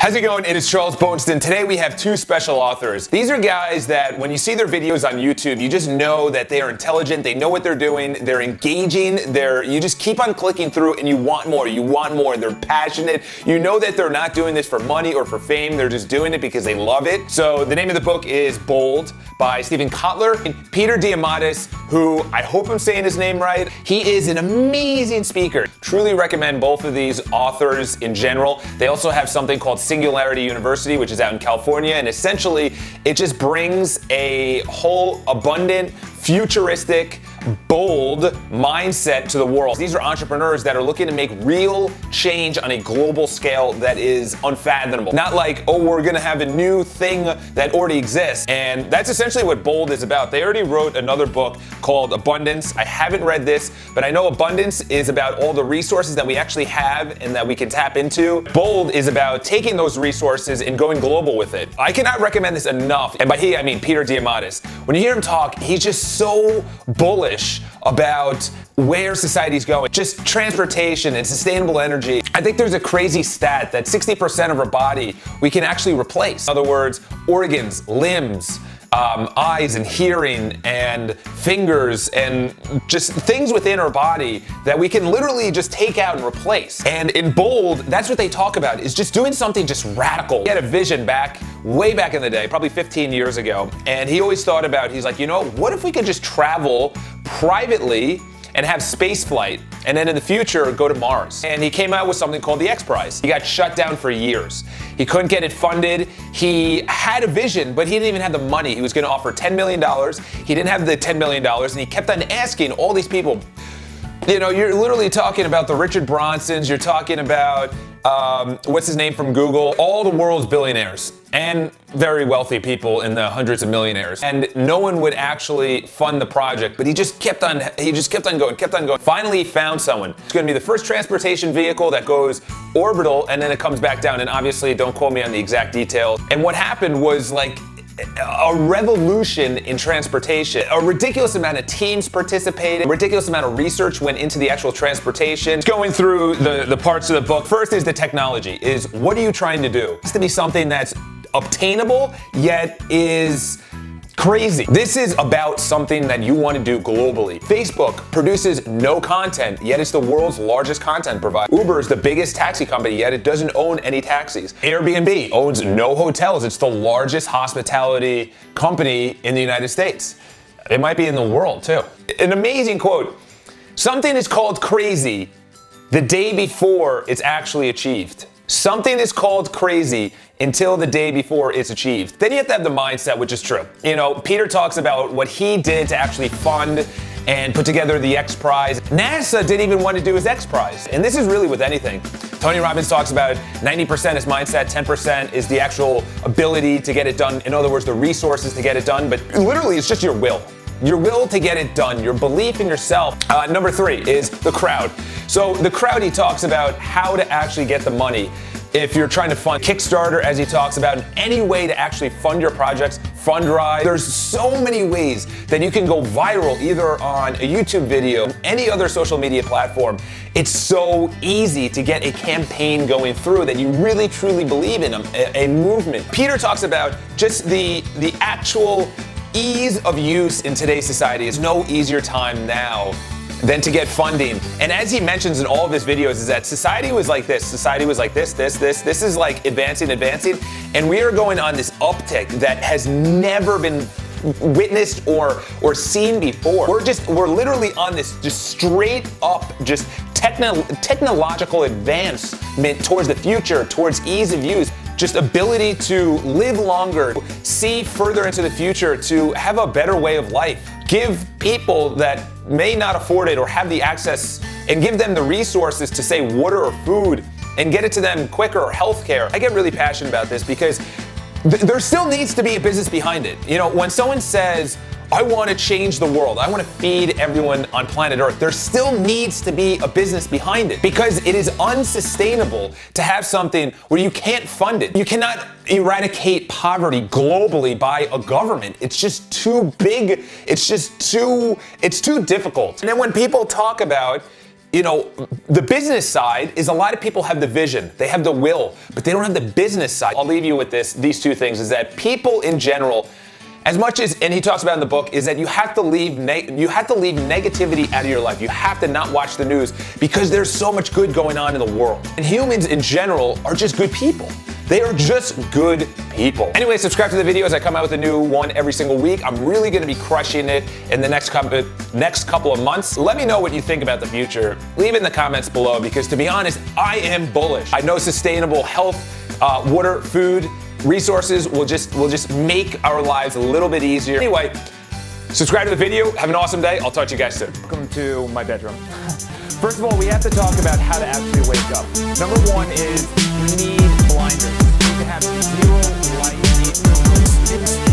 How's it going? It is Charles Boneston. Today we have two special authors. These are guys that when you see their videos on YouTube, you just know that they are intelligent, they know what they're doing, they're engaging, you just keep on clicking through and you want more, they're passionate. You know that they're not doing this for money or for fame, they're just doing it because they love it. So the name of the book is Bold by Kotler and Peter Diamandis, who I hope I'm saying his name right. He is an amazing speaker. Truly recommend both of these authors in general. They also have something called Singularity University, which is out in California, and essentially it just brings a whole abundant, futuristic, bold mindset to the world. These are entrepreneurs that are looking to make real change on a global scale that is unfathomable. Not like, oh, we're gonna have a new thing that already exists. And that's essentially what Bold is about. They already wrote another book called Abundance. I haven't read this, but I know Abundance is about all the resources that we actually have and that we can tap into. Bold is about taking those resources and going global with it. I cannot recommend this enough. And by he, I mean Peter Diamandis. When you hear him talk, he's just so bullish about where society's going. Just transportation and sustainable energy. I think there's a crazy stat that 60% of our body we can actually replace. In other words, organs, limbs, eyes and hearing and fingers and just things within our body that we can literally just take out and replace. And in Bold, that's what they talk about, is just doing something just radical. He had a vision way back in the day, probably 15 years ago, and he always thought about, he's like, you know, what if we could just travel privately and have space flight, and then in the future go to Mars? And he came out with something called the X Prize. He got shut down for years. He couldn't get it funded. He had a vision, but he didn't even have the money. He was gonna offer $10 million. He didn't have the $10 million, and he kept on asking all these people. You know, you're literally talking about the Richard Bronsons, you're talking about, what's his name from Google, all the world's billionaires and very wealthy people in the hundreds of millionaires. And no one would actually fund the project, but he just kept on going. Finally, he found someone. It's gonna be the first transportation vehicle that goes orbital and then it comes back down. And obviously, don't quote me on the exact details. And what happened was like, a revolution in transportation. A ridiculous amount of teams participated. A ridiculous amount of research went into the actual transportation. Going through the parts of the book. First is the technology, is what are you trying to do? It has to be something that's obtainable, yet is crazy. This is about something that you want to do globally. Facebook produces no content, yet it's the world's largest content provider. Uber is the biggest taxi company, yet it doesn't own any taxis. Airbnb owns no hotels. It's the largest hospitality company in the United States. It might be in the world too. An amazing quote. Something is called crazy the day before it's actually achieved. Something is called crazy until the day before it's achieved. Then you have to have the mindset, which is true. You know, Peter talks about what he did to actually fund and put together the X Prize. NASA didn't even want to do his X Prize. And this is really with anything. Tony Robbins talks about 90% is mindset, 10% is the actual ability to get it done. In other words, the resources to get it done. But literally, it's just your will. Your will to get it done, your belief in yourself. Number 3 is the crowd. So the crowd, he talks about how to actually get the money. If you're trying to fund Kickstarter, as he talks about, any way to actually fund your projects, Fundrise. There's so many ways that you can go viral, either on a YouTube video, any other social media platform. It's so easy to get a campaign going through that you really truly believe in, a movement. Peter talks about just the actual ease of use in today's society. Is no easier time now than to get funding. And as he mentions in all of his videos, is that society was like this, this is like advancing, and we are going on this uptick that has never been witnessed or seen before. We're literally on this just straight up, just technological advancement towards the future, towards ease of use. Just ability to live longer, see further into the future, to have a better way of life. Give people that may not afford it or have the access, and give them the resources to say water or food and get it to them quicker, or healthcare. I get really passionate about this because there still needs to be a business behind it. You know, when someone says, I want to change the world, I want to feed everyone on planet Earth, there still needs to be a business behind it, because it is unsustainable to have something where you can't fund it. You cannot eradicate poverty globally by a government. It's just too big. It's too difficult. And then when people talk about you know, the business side is a lot of people have the vision, they have the will, but they don't have the business side. I'll leave you with these two things, is that people in general, as much as, and he talks about in the book, is that you have to leave negativity out of your life. You have to not watch the news because there's so much good going on in the world. And humans in general are just good people. They are just good people. Anyway, subscribe to the videos. I come out with a new one every single week. I'm really gonna be crushing it in the next couple of months. Let me know what you think about the future. Leave it in the comments below, because to be honest, I am bullish. I know sustainable health, water, food, resources will just make our lives a little bit easier. Anyway, subscribe to the video. Have an awesome day. I'll talk to you guys soon. Welcome to my bedroom. First of all, we have to talk about how to actually wake up. Number one is you need blinders. You need to have zero light.